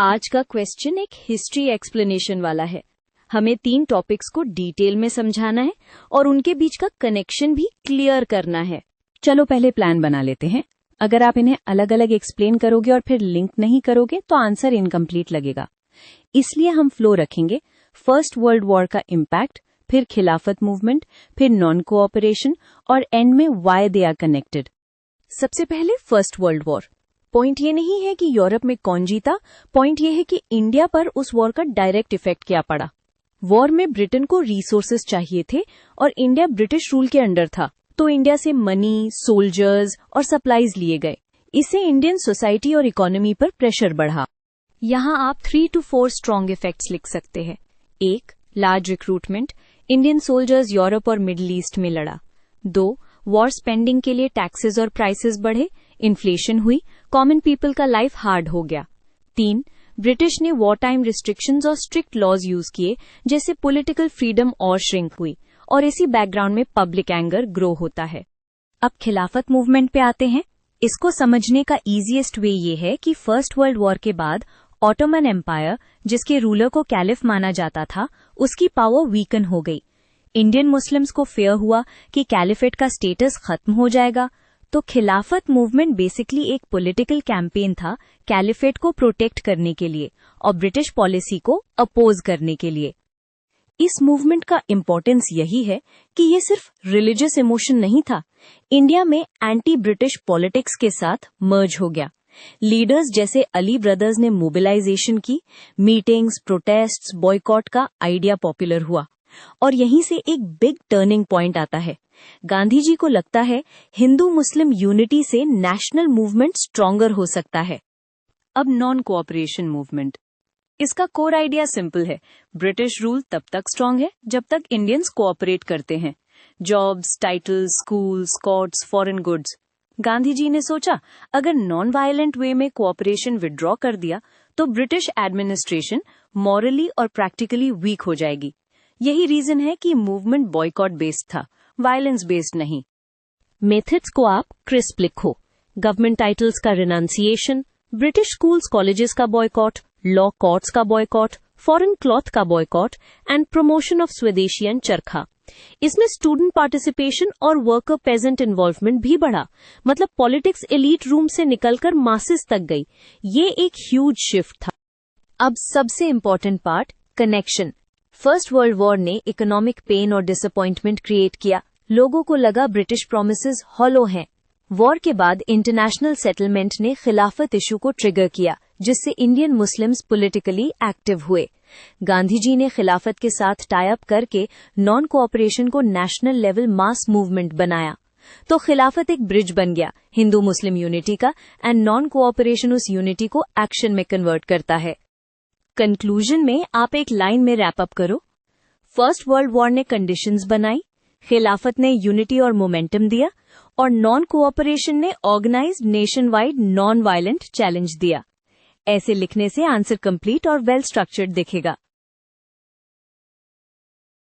आज का क्वेश्चन एक हिस्ट्री एक्सप्लेनेशन वाला है। हमें 3 टॉपिक्स को डिटेल में समझाना है और उनके बीच का कनेक्शन भी क्लियर करना है। चलो पहले प्लान बना लेते हैं। अगर आप इन्हें अलग अलग एक्सप्लेन करोगे और फिर लिंक नहीं करोगे तो आंसर इनकम्प्लीट लगेगा। इसलिए हम फ्लो रखेंगे, फर्स्ट वर्ल्ड वॉर का इम्पैक्ट, फिर खिलाफत मूवमेंट, फिर नॉन कोऑपरेशन और एंड में वाई दे आर कनेक्टेड। सबसे पहले फर्स्ट वर्ल्ड वॉर। पॉइंट ये नहीं है कि यूरोप में कौन जीता, पॉइंट ये है कि इंडिया पर उस वॉर का डायरेक्ट इफेक्ट क्या पड़ा। वॉर में ब्रिटेन को रिसोर्सेज चाहिए थे और इंडिया ब्रिटिश रूल के अंडर था, तो इंडिया से मनी, सोल्जर्स और सप्लाईज लिए गए। इससे इंडियन सोसाइटी और इकोनॉमी पर प्रेशर बढ़ा। यहाँ आप 3 to 4 स्ट्रॉन्ग इफेक्ट्स लिख सकते हैं। 1. Large recruitment, Indian soldiers Europe और मिडिल ईस्ट में लड़ा। 2. वॉर स्पेंडिंग के लिए टैक्सेस और प्राइसेस बढ़े, इन्फ्लेशन हुई, कॉमन पीपल का लाइफ हार्ड हो गया। 3. ब्रिटिश ने वॉर टाइम रिस्ट्रिक्शंस और स्ट्रिक्ट लॉज यूज किए, जैसे पॉलिटिकल फ्रीडम और श्रिंक हुई, और इसी बैकग्राउंड में पब्लिक एंगर ग्रो होता है। अब खिलाफत मूवमेंट पे आते हैं। इसको समझने का इजीएस्ट वे ये है कि फर्स्ट वर्ल्ड वॉर के बाद ऑटोमन एम्पायर, जिसके रूलर को कैलिफ माना जाता था, उसकी पावर वीकन हो गई। इंडियन मुस्लिम्स को फेयर हुआ कि कैलिफेट का स्टेटस खत्म हो जाएगा, तो खिलाफत मूवमेंट बेसिकली एक पॉलिटिकल कैंपेन था कैलिफेट को प्रोटेक्ट करने के लिए और ब्रिटिश पॉलिसी को अपोज करने के लिए। इस मूवमेंट का इम्पोर्टेंस यही है कि ये सिर्फ रिलीजियस इमोशन नहीं था, इंडिया में एंटी ब्रिटिश पॉलिटिक्स के साथ मर्ज हो गया। लीडर्स जैसे अली ब्रदर्स ने मोबिलाइजेशन की, मीटिंग्स, प्रोटेस्ट्स, बॉयकॉट का आइडिया पॉपुलर हुआ, और यहीं से एक बिग टर्निंग पॉइंट आता है। गांधी जी को लगता है हिंदू मुस्लिम यूनिटी से नेशनल मूवमेंट स्ट्रॉन्गर हो सकता है। अब नॉन कोऑपरेशन मूवमेंट। इसका कोर आइडिया सिंपल है, ब्रिटिश रूल तब तक स्ट्रांग है जब तक इंडियंस कोऑपरेट करते हैं। Jobs, titles, schools, courts, foreign goods. Gandhi ji ने सोचा अगर नॉन वायलेंट वे में कोऑपरेशन विड्रॉ कर दिया तो ब्रिटिश एडमिनिस्ट्रेशन मॉरली और प्रैक्टिकली वीक हो जाएगी। यही रीजन है कि मूवमेंट बॉयकॉट बेस्ड था, वायलेंस बेस्ड नहीं। मेथड्स को आप क्रिस्प लिखो। गवर्नमेंट टाइटल्स का रिनाउंसिएशन, ब्रिटिश स्कूल्स कॉलेजेस का बॉयकॉट, लॉ कोर्ट्स का बॉयकॉट, फॉरेन क्लॉथ का बॉयकॉट एंड प्रमोशन ऑफ स्वदेशी एंड चरखा। इसमें स्टूडेंट पार्टिसिपेशन और वर्कर पेजेंट इन्वॉल्वमेंट भी बढ़ा, मतलब पॉलिटिक्स एलीट रूम से निकलकर मासेस तक गई। ये एक ह्यूज शिफ्ट था। अब सबसे important part, connection. First world war ने इकोनॉमिक पेन और डिसअपॉइंटमेंट क्रिएट किया। लोगों को लगा ब्रिटिश प्रॉमिसेस हॉलो हैं। वॉर के बाद इंटरनेशनल सेटलमेंट ने खिलाफत इशू को ट्रिगर किया, जिससे इंडियन मुस्लिम्स पॉलिटिकली एक्टिव हुए। गांधी जी ने खिलाफत के साथ टाई अप करके नॉन कोऑपरेशन को नेशनल लेवल मास मूवमेंट बनाया, तो खिलाफत एक ब्रिज बन गया हिंदू मुस्लिम यूनिटी का, एंड नॉन कोऑपरेशन उस यूनिटी को एक्शन में कन्वर्ट करता है। कंक्लूजन में आप एक लाइन में रैप अप करो। फर्स्ट वर्ल्ड वॉर ने कंडीशंस बनाई, खिलाफत ने यूनिटी और मोमेंटम दिया, और नॉन कोऑपरेशन ने organised nationwide non violent challenge दिया। ऐसे लिखने से आंसर कंप्लीट और वेल स्ट्रक्चर्ड दिखेगा।